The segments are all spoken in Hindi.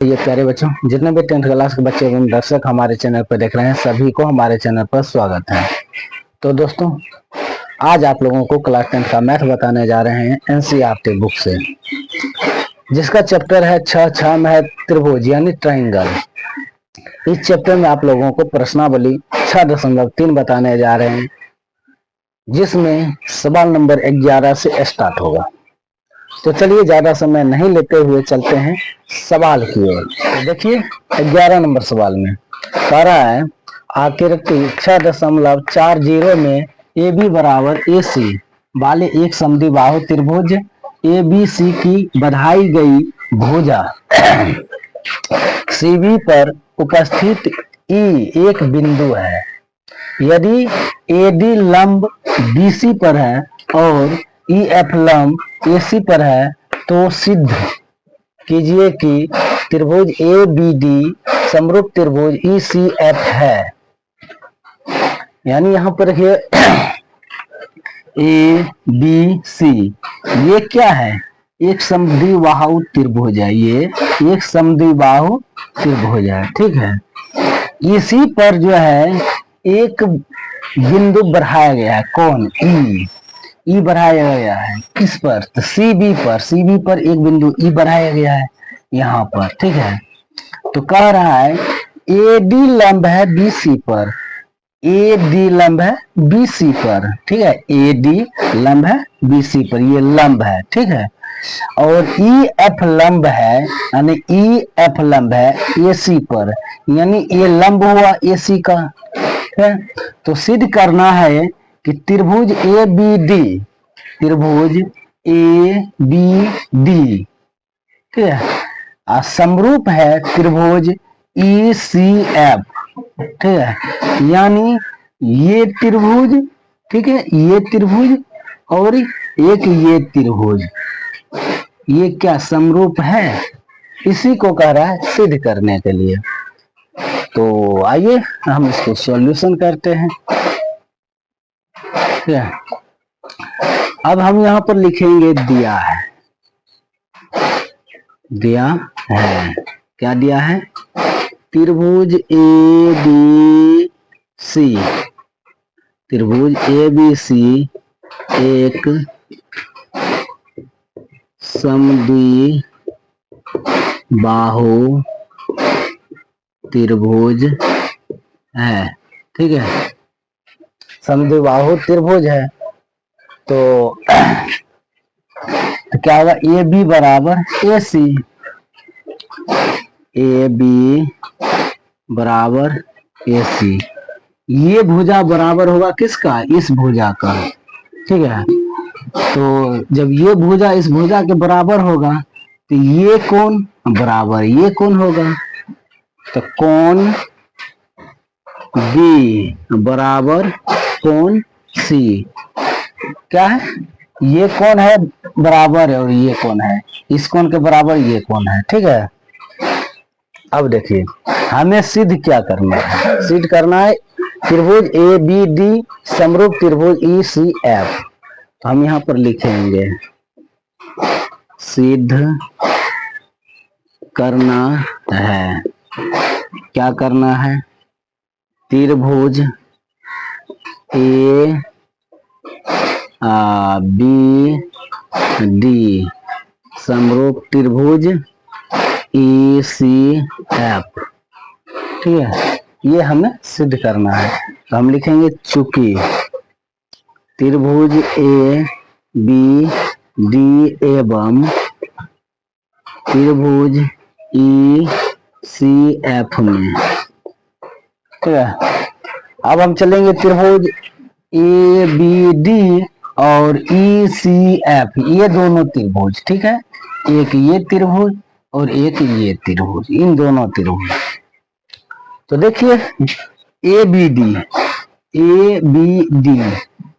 ये प्यारे बच्चों, जितने भी 10th क्लास के बच्चे एवं दर्शक हमारे चैनल पर देख रहे हैं, सभी को हमारे चैनल पर स्वागत है। तो दोस्तों, आज आप लोगों को क्लास 10th का मैथ बताने जा रहे हैं एनसीईआरटी बुक से, जिसका चैप्टर है छ में है त्रिभुज यानी ट्राइंगल। इस चैप्टर में आप लोगों को प्रश्नावली 6.3 बताने जा रहे हैं, जिसमें सवाल नंबर 11 से स्टार्ट होगा। तो चलिए ज्यादा समय नहीं लेते हुए चलते हैं सवाल की ओर। तो देखिए 11 नंबर सवाल में कह रहा है, आकृति 6.40 में ए बी बराबर ए सी वाले एक समद्विबाहु त्रिभुज ए बी सी की बढ़ाई गई भुजा सी बी पर उपस्थित ई एक बिंदु है। यदि ए डी लंब बी सी पर है और ई एफ लंब ए सी पर है, तो सिद्ध कीजिए कि त्रिभुज ए बी डी समरूप त्रिभुज ई सी एफ है। यानी यहां पर देखिए ए बी सी ये क्या है, एक समद्विबाहु त्रिभुज है। ये एक समद्विबाहु त्रिभुज है, ठीक है। इसी पर जो है एक बिंदु बढ़ाया गया है, कौन, ई बढ़ाया गया है। किस पर, तो सी बी पर एक बिंदु ई बढ़ाया गया है यहाँ पर, ठीक है। तो कह रहा है ए डी लंब है बी सी पर, ए डी लंब है बी सी पर, ठीक है। ए डी लंब है बी सी पर, ये लंब है, ठीक है। और ई एफ लंब है, यानी ई एफ लंब है ए सी पर, यानी ये लंब हुआ ए सी का, है। तो सिद्ध करना है कि त्रिभुज ए बी डी, त्रिभुज ए बी डी, ठीक है, समरूप है त्रिभुज ई सी एफ, ठीक है। यानी ये त्रिभुज, ठीक है, ये त्रिभुज और एक ये त्रिभुज, ये क्या समरूप है, इसी को कह रहा है सिद्ध करने के लिए। तो आइए हम इसको सॉल्यूशन करते हैं। अब हम यहाँ पर लिखेंगे दिया है, दिया है, क्या दिया है, त्रिभुज ए बी सी, त्रिभुज ए बी सी एक समद्विबाहु त्रिभुज है, ठीक है, समद्विबाहु त्रिभुज है। तो क्या होगा, ए बी बराबर ए सी, ए बी बराबर ए सी, ये भुजा बराबर होगा किसका, इस भुजा का, ठीक है। तो जब ये भुजा इस भुजा के बराबर होगा, तो ये कोण बराबर ये कोण होगा। तो कोण बी बराबर कोण सी, क्या है, ये कोण है बराबर है और ये कोण है, इस कोण के बराबर ये कोण है, ठीक है। अब देखिए हमें सिद्ध क्या करना है, सिद्ध करना है त्रिभुज ए बी डी समरूप त्रिभुज ई सी एफ। तो हम यहाँ पर लिखेंगे सिद्ध करना है, क्या करना है, त्रिभुज ए बी डी समरूप त्रिभुज ई सी एफ, ठीक है, ये हमें सिद्ध करना है। तो हम लिखेंगे चूंकि त्रिभुज ए बी डी एवं त्रिभुज ई सी एफ में, ठीक है। अब हम चलेंगे त्रिभुज ए बी डी और ई सी एफ, ये दोनों त्रिभुज, ठीक है, एक ये त्रिभुज और एक ये त्रिभुज, इन दोनों त्रिभुज। तो देखिए ए बी डी,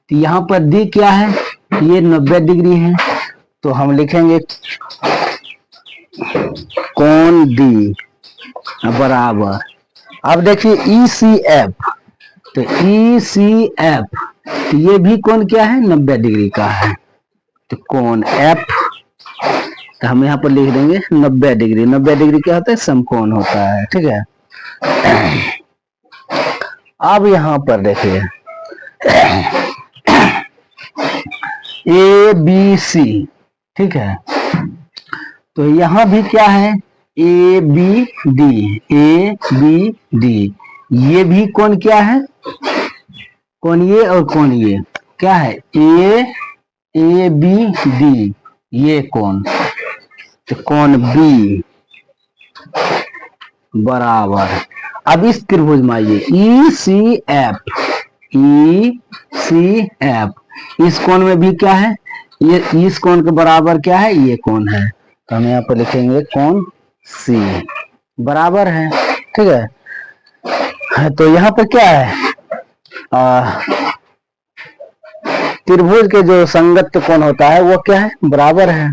तो यहाँ पर डी क्या है, ये 90 डिग्री है। तो हम लिखेंगे कोण डी बराबर, अब देखिए ई सी एफ, तो ई सी एफ, तो ये भी कोण क्या है, 90 डिग्री का है। तो कोण एफ तो हम यहाँ पर लिख देंगे 90 डिग्री। 90 डिग्री क्या होता है? समकोण होता है। ठीक है, अब यहाँ पर देखिए ए बी सी, ठीक है, तो यहाँ भी क्या है? A B D, A B D, ये भी कौन क्या है? कौन ये और कौन ये क्या है? ए बी डी, ये कौन? तो कौन बी बराबर, अब इस त्रिभुज में आइए ई सी एफ, ई सी एफ, इस कोण में भी क्या है? ये इस कोण के बराबर क्या है? ये कोण है। तो हम यहाँ पर लिखेंगे कोण सी बराबर है। ठीक है, तो यहाँ पर क्या है? त्रिभुज के जो संगत कोण होता है वो क्या है? बराबर है।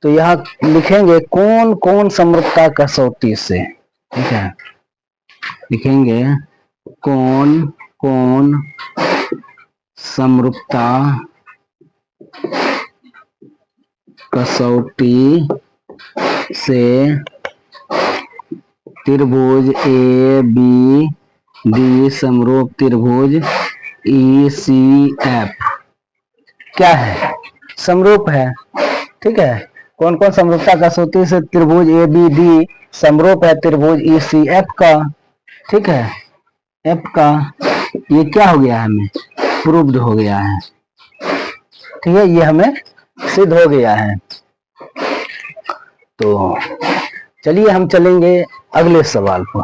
तो यहाँ लिखेंगे कौन कौन समरूपता कसौटी से। ठीक है, लिखेंगे कौन कौन समरूपता कसौटी से त्रिभुज ए बी डी समरूप त्रिभुज ई सी एफ क्या है? समरूप है। ठीक है, कौन कौन समरूपता कसौटी से त्रिभुज ए बी डी समरूप है त्रिभुज ई सी एफ का। ठीक है, एफ का ये क्या हो गया? हमें प्रूव्ड हो गया है। ठीक है, ये हमें सिद्ध हो गया है। तो चलिए हम चलेंगे अगले सवाल पर।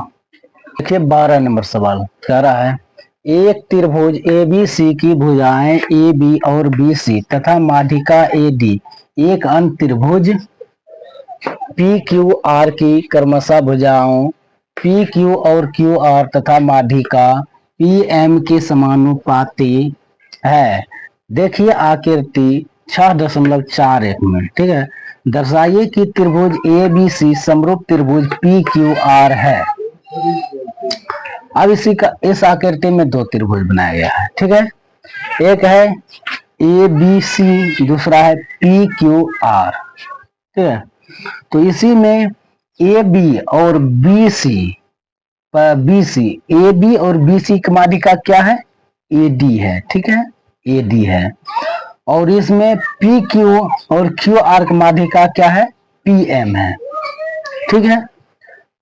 देखिए 12 नंबर सवाल कह रहा है एक त्रिभुज ए बी सी की भुजाएं ए बी और बी सी तथा माध्यिका ए डी एक अन्य त्रिभुज पी क्यू आर की क्रमशः भुजाओं पी क्यू और क्यू आर तथा माध्यिका पी एम के समानुपाती है। देखिए आकृति 6.41 में। ठीक है, दर्शाइए कि त्रिभुज ए बी सी समरूप त्रिभुज पी क्यू आर है। अब इस आकृति में दो त्रिभुज बनाया गया है। ठीक है, एक है ए बी सी, दूसरा है पी क्यू आर। ठीक है, तो इसी में ए बी और बी सी, ए बी और बी सी की माध्यिका क्या है? ए डी है। ठीक है, ए डी है। और इसमें पी क्यू और क्यू आर की माध्यिका क्या है? पी एम है। ठीक है,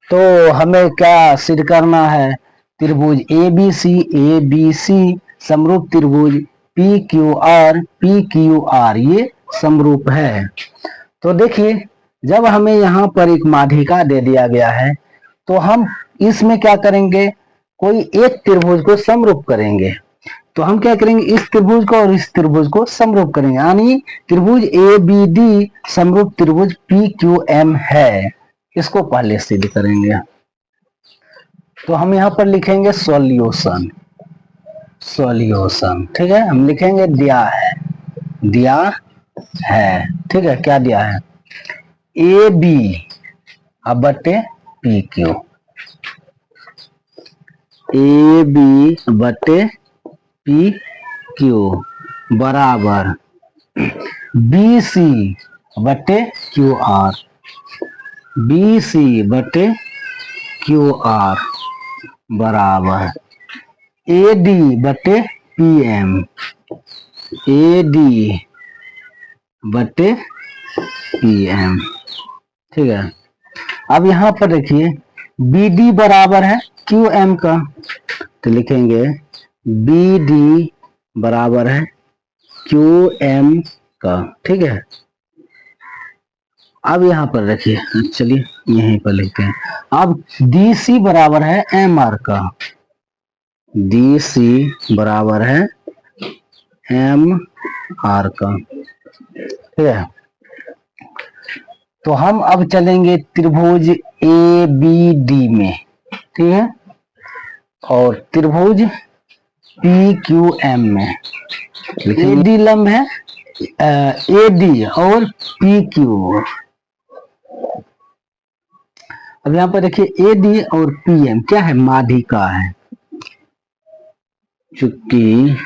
तो हमें क्या सिद्ध करना है? त्रिभुज ए बी सी समरूप त्रिभुज पी क्यू आर ये समरूप है। तो देखिए जब हमें यहाँ पर एक माध्यिका दे दिया गया है तो हम इसमें क्या करेंगे? कोई एक त्रिभुज को समरूप करेंगे। तो हम क्या करेंगे? इस त्रिभुज को और इस त्रिभुज को समरूप करेंगे, यानी त्रिभुज ए बी डी समरूप त्रिभुज पी क्यू एम है। इसको पहले सिद्ध करेंगे। तो हम यहाँ पर लिखेंगे सॉल्यूशन। ठीक है, हम लिखेंगे दिया है। ठीक है, क्या दिया है? ए बी अब बटे पी क्यू, ए बी बटे पी क्यू बराबर बी सी बटे क्यू आर, बी सी बटे क्यू आर बराबर ए डी बटे पी एम, ए डी बटे पी एम। ठीक है, अब यहां पर देखिए बी डी बराबर है क्यू एम का, तो लिखेंगे बी डी बराबर है क्यू एम का। ठीक है, अब यहां पर रखिए, चलिए यहीं पर लिखते हैं। अब डी सी बराबर है एम आर का, डी सी बराबर है एम आर का। ठीक है, तो हम अब चलेंगे त्रिभुज ए बी डी में। ठीक है, और त्रिभुज पी क्यू एम में ए डी लंब है ए डी और पी क्यू। अब यहां पर देखिए ए डी और पी एम क्या है? माध्यिका है। चूंकि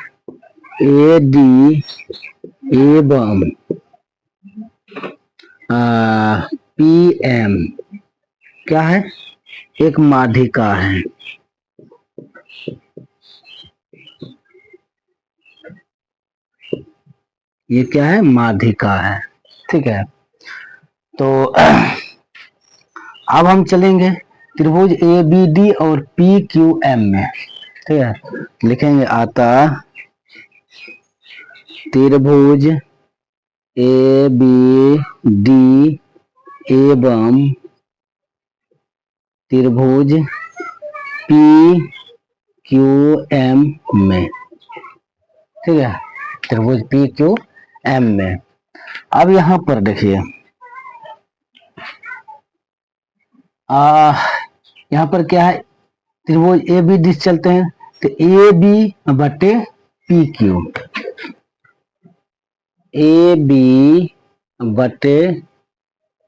ए डी एवं पी एम क्या है, एक माध्यिका है। ये क्या है, माध्यिका है। ठीक है, तो अब हम चलेंगे त्रिभुज ए बी डी और पी क्यू एम में। ठीक है, लिखेंगे अतः त्रिभुज ए बी डी एवं त्रिभुज पी क्यू एम में। ठीक है, त्रिभुज पी क्यू एम में। अब यहां पर देखिए, यहां पर क्या है, त्रिभुज ए बी डी चलते हैं, तो ए बी बटे पी क्यू, ए बी बटे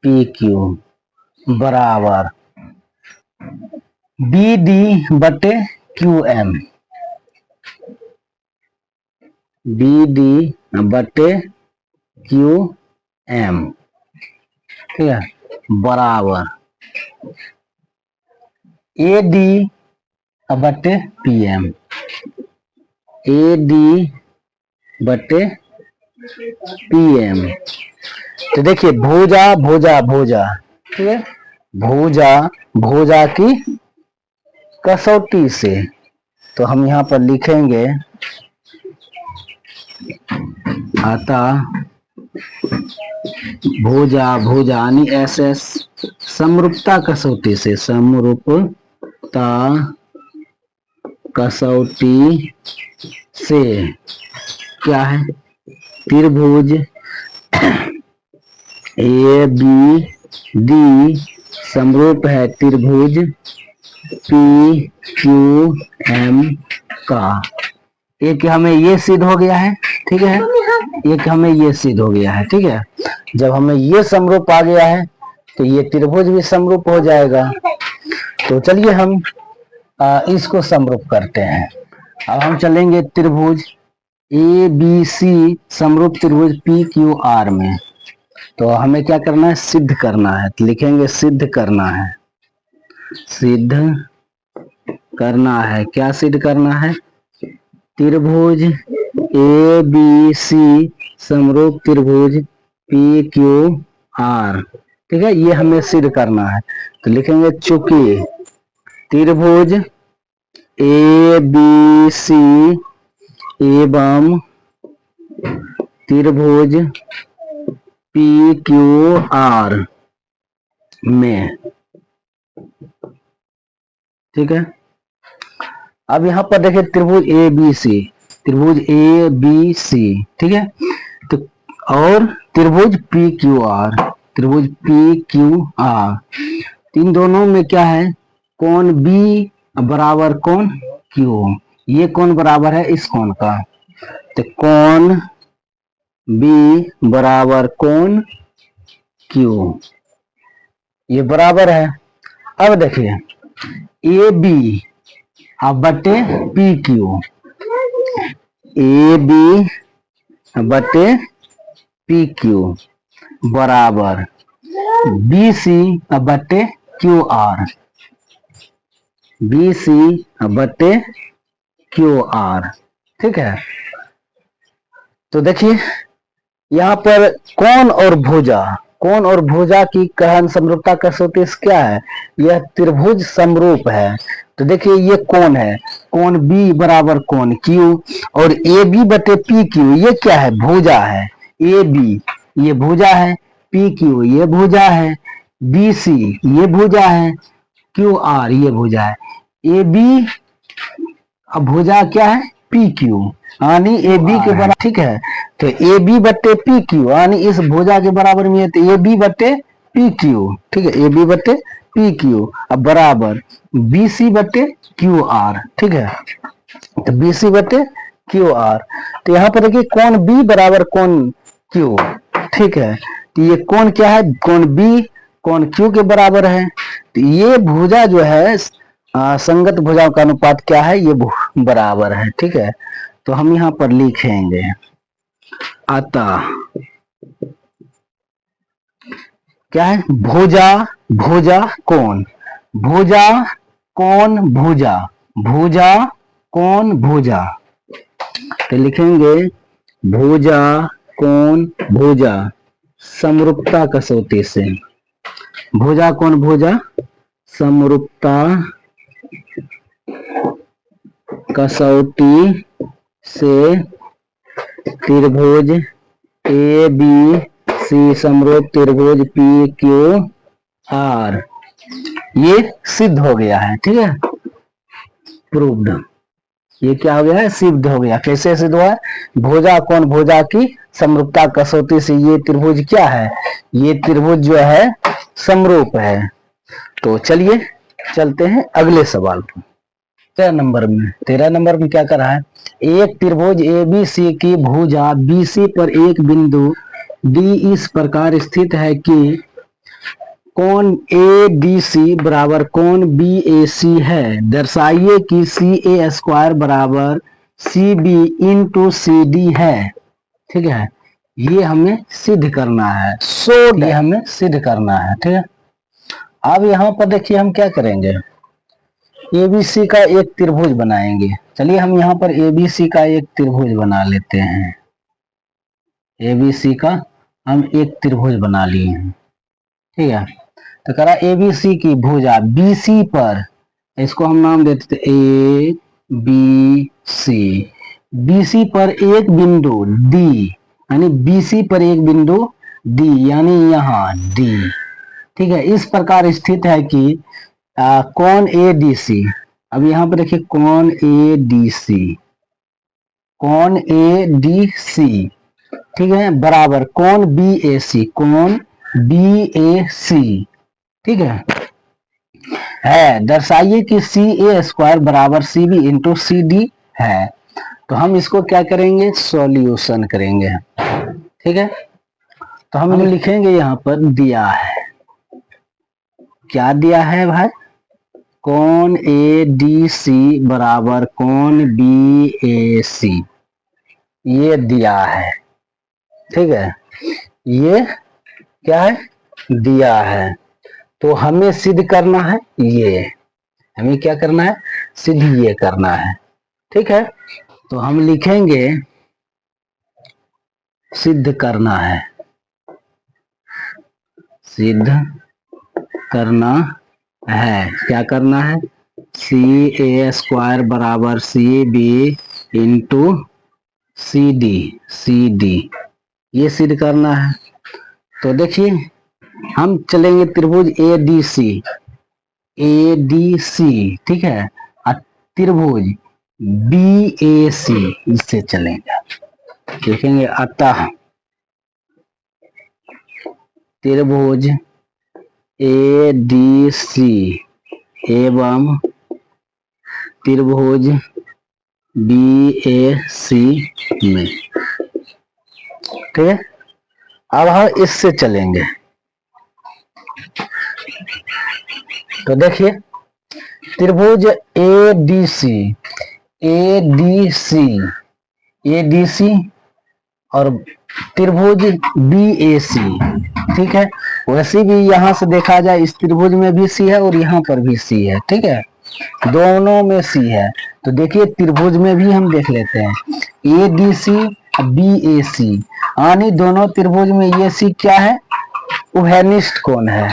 पी क्यू बराबर बी डी बटे क्यू एम, बी डी बटे क्यू एम। ठीक है, बराबर ए डी बटे पी एम, ए डी बटे पी एम। तो देखिए भुजा भुजा भुजा, ठीक है, भुजा भुजा की कसौटी से, तो हम यहां पर लिखेंगे अतः भुजा भुजा यानी एस एस समरूपता कसौटी से, समरूपता कसौटी से क्या है, त्रिभुज ए बी डी समरूप है त्रिभुज पी क्यू एम का। एक हमें ये सिद्ध हो गया है, ठीक है, एक हमें ये सिद्ध हो गया है। ठीक है, जब हमें ये समरूप आ गया है तो ये त्रिभुज भी समरूप हो जाएगा। तो चलिए हम इसको समरूप करते हैं। अब हम चलेंगे त्रिभुज ए बी सी समरूप त्रिभुज पी क्यू आर में। तो हमें क्या करना है, सिद्ध करना है। तो लिखेंगे सिद्ध करना है, सिद्ध करना है। क्या सिद्ध करना है, त्रिभुज ए बी सी समरूप त्रिभुज पी क्यू आर। ठीक है, ये हमें सिद्ध करना है। तो लिखेंगे चूंकि त्रिभुज ए बी सी एवं त्रिभुज पी क्यू आर में। ठीक है, अब यहां पर देखिए त्रिभुज ए बी सी, त्रिभुज ए बी सी, ठीक है, तो और त्रिभुज पी क्यू आर, त्रिभुज पी क्यू आर, इन दोनों में क्या है, कोण बी बराबर कोण क्यू। ये कोण बराबर है इस कोण का, तो कोण बी बराबर कोण क्यू, ये बराबर है। अब देखिए ए बी बटे पी क्यू, ए बी बटे पी क्यू बराबर बी सी बटे क्यू आर, बी सी बटे क्यू आर। ठीक है, तो देखिए यहाँ पर कोण और भुजा, कोण और भुजा की गहन समरूपता कसौटी क्या है, यह त्रिभुज समरूप है। तो देखिए ये कोण है, कोण बी बराबर कोण क्यू, और ए बी बटे पी क्यू ये क्या है, भुजा है। ए बी ये भुजा है, पी क्यू ये भुजा है, बी सी ये भुजा है, क्यू आर ये भुजा है। ए बी अब भुजा क्या है, पी क्यू, यानी ए बी के बराबर। ठीक है, तो ए बी बटे पी क्यू यानी इस भुजा के बराबर में है, तो ए बी बटे पी क्यू। ठीक है, ए बी बटे पी क्यू अब बराबर बी सी बटे क्यू आर। ठीक है, तो बी सी बटे क्यू आर, तो यहाँ पर देखिए कोण बी बराबर कोण क्यू। ठीक है, तो ये कोण क्या है, कोण बी कोण क्यू के बराबर है। तो ये भुजा जो है संगत भुजाओं का अनुपात क्या है, ये बराबर है। ठीक है, तो हम यहाँ पर लिखेंगे अतः क्या है, भुजा, भुजा कोण, भुजा कोण भुजा, भुजा कोण भुजा। तो लिखेंगे भुजा कोण भुजा समरूपता कसौटी से, भुजा कोण भुजा समरूपता कसौटी से त्रिभुज ए बी सी समरूप त्रिभुज पी क्यू आर, ये सिद्ध हो गया है। ठीक है, प्रूव्ड, ये क्या हो गया है, सिद्ध हो गया। कैसे सिद्ध हुआ है, भुजा कोण भुजा की समरूपता कसौटी से ये त्रिभुज क्या है, ये त्रिभुज जो है समरूप है। तो चलिए चलते हैं अगले सवाल पर। 13 नंबर में क्या कर रहा है, एक त्रिभुज एबीसी की भुजा बीसी पर एक बिंदु डी इस प्रकार स्थित है कि कोण ए डी सी बराबर कोण बी ए सी है। दर्शाइए कि सी ए स्क्वायर बराबर C B into C D है। ठीक है, ये हमें सिद्ध करना है, ये हमें सिद्ध करना है। ठीक है, अब यहाँ पर देखिए हम क्या करेंगे, एबीसी का एक त्रिभुज बनाएंगे। चलिए हम यहाँ पर एबीसी का एक त्रिभुज बना लेते हैं, एबीसी का हम एक त्रिभुज बना लिए हैं। ठीक है, तो करा एबीसी की भुजा बीसी पर, इसको हम नाम देते थे ए बी सी, बीसी पर एक बिंदु डी, यानी बीसी पर एक बिंदु डी यानी यहाँ डी। ठीक है, इस प्रकार स्थित है कि कोण ए डी सी, अब यहाँ पे देखिए कोण ए डी सी, कोण ए डी सी, ठीक है, बराबर कोण बी ए सी, कोण बी ए सी। ठीक है, दर्शाइए कि सी ए स्क्वायर बराबर C B into C D है। तो हम इसको क्या करेंगे, सॉल्यूशन करेंगे। ठीक है, तो हम लिखेंगे यहाँ पर दिया है, क्या दिया है भाई, कोण ए डी सी बराबर कोण बी ए सी, ये दिया है। ठीक है, ये क्या है, दिया है। तो हमें सिद्ध करना है, ये हमें क्या करना है, सिद्ध ये करना है। ठीक है, तो हम लिखेंगे सिद्ध करना है, सिद्ध करना है, क्या करना है, सी ए स्क्वायर बराबर C B into C D, C D, ये सिद्ध करना है। तो देखिए हम चलेंगे त्रिभुज A D C, A D सी, ठीक है, और त्रिभुज बी ए सी, इससे चलेंगे, देखेंगे अतः त्रिभुज ए डी सी एवं त्रिभुज बी ए सी में। ठीक है, अब हम इससे चलेंगे। तो देखिए त्रिभुज A D C, A D C, A D C और त्रिभुज बी ए सी। ठीक है, वैसे भी यहां से देखा जाए इस त्रिभुज में भी सी है और यहाँ पर भी सी है। ठीक है, दोनों में सी है। तो देखिए त्रिभुज में भी हम देख लेते हैं, ए डी सी बी ए सी, यानी दोनों त्रिभुज में ये सी क्या है, उभयनिष्ठ कोण है।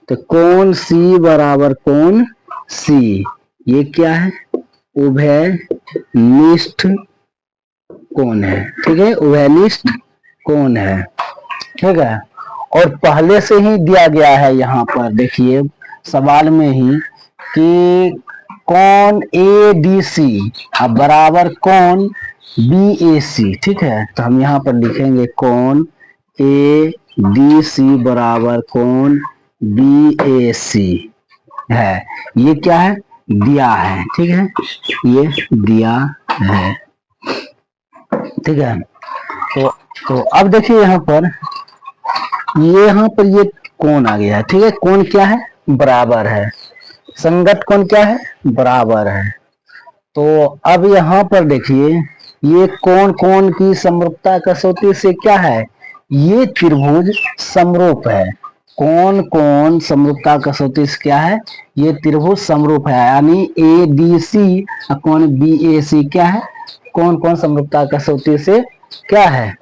तो कोण सी बराबर कोण सी, ये क्या है, उभयनिष्ठ कोण है। ठीक है, उभयनिष्ठ कोण है। ठीक है, और पहले से ही दिया गया है यहाँ पर देखिए सवाल में ही कि कोण ए डी सी बराबर कोण बी ए सी। ठीक है, तो हम यहाँ पर लिखेंगे कोण ए डी सी बराबर कोण बी ए सी है, ये क्या है, दिया है। ठीक है, ये दिया है। ठीक है, तो अब देखिए यहाँ पर ये कोण आ गया है। ठीक है, कोण क्या है, बराबर है, संगत कोण क्या है, बराबर है। तो अब यहाँ पर देखिए ये कोण कोण की समरूपता कसौटी से क्या है, ये त्रिभुज समरूप है। कौन कौन समरूपता कसौटी से क्या है, ये त्रिभुज समरूप है, यानी ए डी सी कौन बी ए सी क्या है, कौन कौन समरूपता कसौटी से क्या है,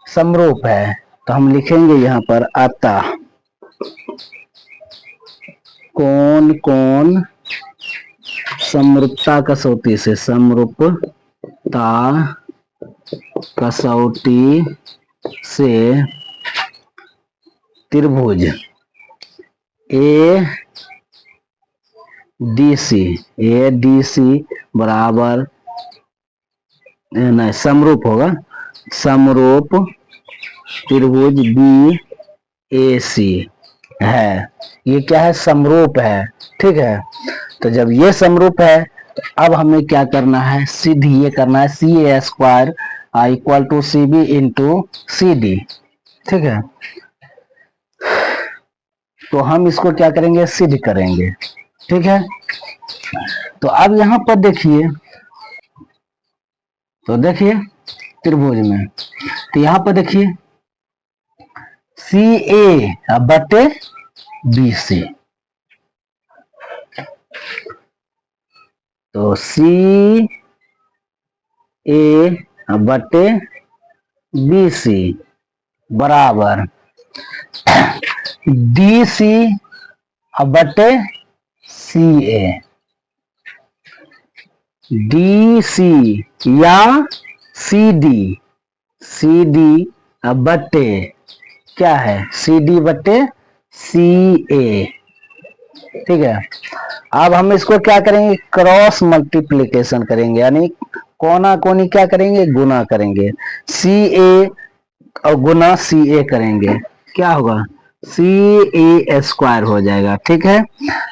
समरूप है। तो हम लिखेंगे यहाँ पर अतः कौन कौन समरूपता कसौटी से, समरूपता कसौटी से त्रिभुज ए डी सी बराबर, नहीं समरूप होगा, समरूप त्रिभुज बी ए सी है, ये क्या है, समरूप है। ठीक है, तो जब ये समरूप है तो अब हमें क्या करना है, सीधी ये करना है, C A square equal to C B into C D. ठीक है, तो हम इसको क्या करेंगे, सिद्ध करेंगे। ठीक है, तो अब यहां पर देखिए, तो देखिए त्रिभुज में, तो यहां पर देखिए सी ए बटे बी सी, तो सी ए बटे बी सी बराबर डी सी बटे सी ए, डी सी या सी डी बटे क्या है, सी डी बटे सी ए। ठीक है, अब हम इसको क्या करेंगे, क्रॉस मल्टीप्लीकेशन करेंगे, यानी कोना कोनी क्या करेंगे, गुना करेंगे, सी ए और गुना सी ए करेंगे, क्या होगा, सी ए स्क्वायर हो जाएगा। ठीक है,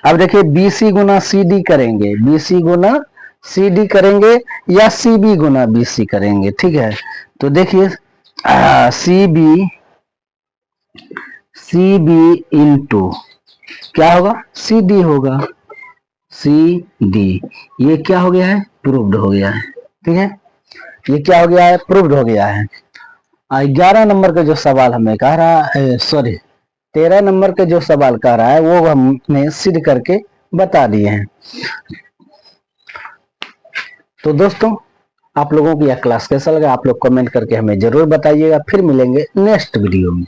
अब देखिए बीसी गुना सी डी करेंगे, बीसी गुना सी डी करेंगे या सी बी गुना बी सी करेंगे। ठीक है, तो देखिए सी बी इंटू क्या होगा, सी डी होगा, सी डी, ये क्या हो गया है, प्रूव्ड हो गया है। ठीक है, ये क्या हो गया है, प्रूव्ड हो गया है। 11 नंबर का जो सवाल हमें कह रहा है, सॉरी 13 नंबर के जो सवाल कह रहा है वो हमने सिद्ध करके बता दिए हैं। तो दोस्तों आप लोगों की यह क्लास कैसा लगा, आप लोग कमेंट करके हमें जरूर बताइएगा। फिर मिलेंगे नेक्स्ट वीडियो में।